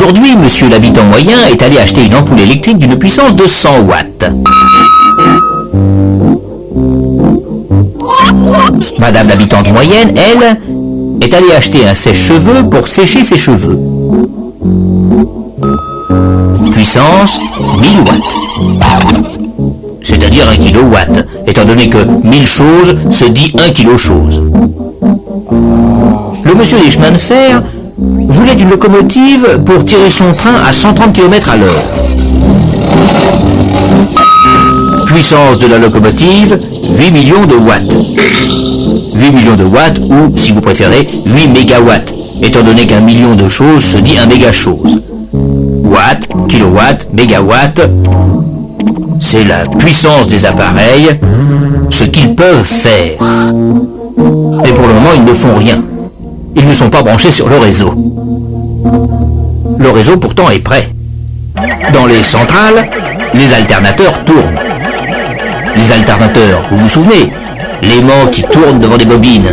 Aujourd'hui, monsieur l'habitant moyen est allé acheter une ampoule électrique d'une puissance de 100 watts. Madame l'habitante moyenne, elle, est allée acheter un sèche-cheveux pour sécher ses cheveux. Puissance 1000 watts. C'est-à-dire 1 kilowatt, étant donné que 1000 choses se dit 1 kilo chose. Le monsieur des chemins de fer voulait une locomotive pour tirer son train à 130 km à l'heure. Puissance de la locomotive, 8 millions de watts. 8 millions de watts ou, si vous préférez, 8 mégawatts, étant donné qu'un million de choses se dit un méga-chose. Watt, kilowatt, mégawatt, c'est la puissance des appareils, ce qu'ils peuvent faire. Et pour le moment, ils ne font rien. Ils ne sont pas branchés sur le réseau. Le réseau pourtant est prêt. Dans les centrales, les alternateurs tournent. Les alternateurs, vous vous souvenez, l'aimant qui tourne devant des bobines.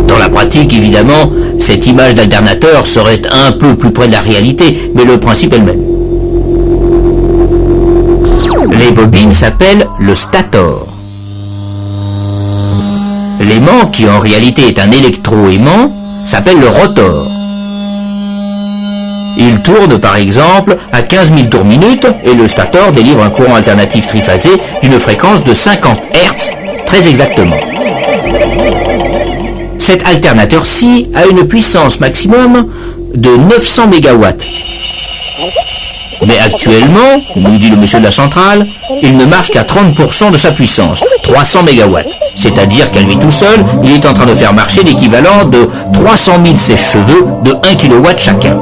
Dans la pratique, évidemment, cette image d'alternateur serait un peu plus près de la réalité, mais le principe est le même. Les bobines s'appellent le stator. L'aimant, qui en réalité est un électro-aimant, s'appelle le rotor. Il tourne par exemple à 15 000 tours minute et le stator délivre un courant alternatif triphasé d'une fréquence de 50 Hz, très exactement. Cet alternateur-ci a une puissance maximum de 900 MW. Mais actuellement, nous dit le monsieur de la centrale, il ne marche qu'à 30% de sa puissance, 300 MW. C'est-à-dire qu'à lui tout seul, il est en train de faire marcher l'équivalent de 300 000 sèche-cheveux de 1 kW chacun.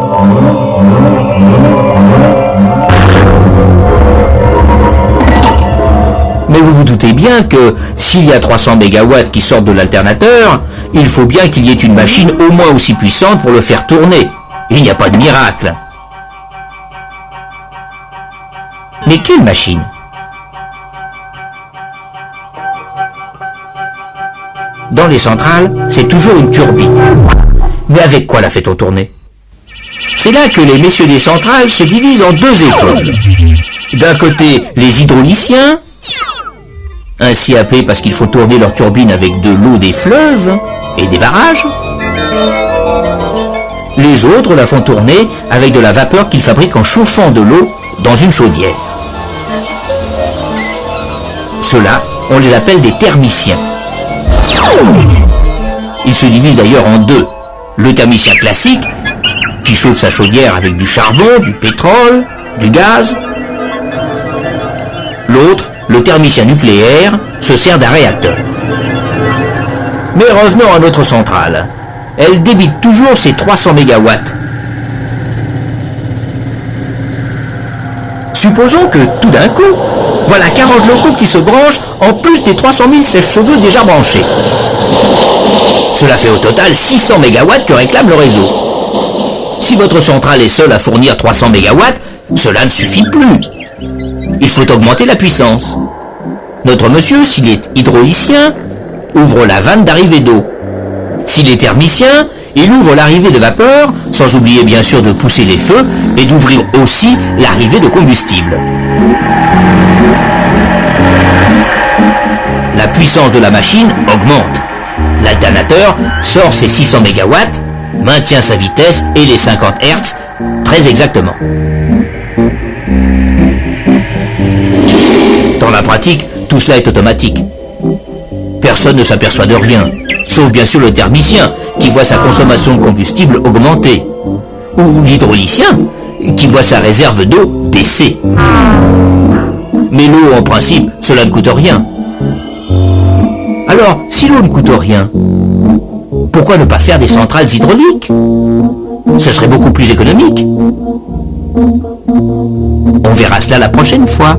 Mais vous vous doutez bien que s'il y a 300 MW qui sortent de l'alternateur, il faut bien qu'il y ait une machine au moins aussi puissante pour le faire tourner. Il n'y a pas de miracle. Mais quelle machine? Dans les centrales, c'est toujours une turbine. Mais avec quoi la fait-on tourner? C'est là que les messieurs des centrales se divisent en deux écoles. D'un côté, les hydrauliciens, ainsi appelés parce qu'il faut tourner leur turbine avec de l'eau des fleuves et des barrages. Les autres la font tourner avec de la vapeur qu'ils fabriquent en chauffant de l'eau dans une chaudière. Ceux-là, on les appelle des thermiciens. Ils se divisent d'ailleurs en deux. Le thermicien classique, qui chauffe sa chaudière avec du charbon, du pétrole, du gaz. L'autre, le thermicien nucléaire, se sert d'un réacteur. Mais revenons à notre centrale. Elle débite toujours ses 300 MW. Supposons que tout d'un coup, voilà 40 locaux qui se branchent en plus des 300 000 sèche-cheveux déjà branchés. Cela fait au total 600 MW que réclame le réseau. Si votre centrale est seule à fournir 300 MW, cela ne suffit plus. Il faut augmenter la puissance. Notre monsieur, s'il est hydraulicien, ouvre la vanne d'arrivée d'eau. S'il est thermicien, il ouvre l'arrivée de vapeur, sans oublier bien sûr de pousser les feux et d'ouvrir aussi l'arrivée de combustible. La puissance de la machine augmente. L'alternateur sort ses 600 MW, maintient sa vitesse et les 50 Hz très exactement. Dans la pratique, tout cela est automatique. Personne ne s'aperçoit de rien, sauf bien sûr le thermicien, qui voit sa consommation de combustible augmenter, ou l'hydraulicien, qui voit sa réserve d'eau baisser. Mais l'eau, en principe, cela ne coûte rien. Alors, si l'eau ne coûte rien, pourquoi ne pas faire des centrales hydrauliques? Ce serait beaucoup plus économique. On verra cela la prochaine fois.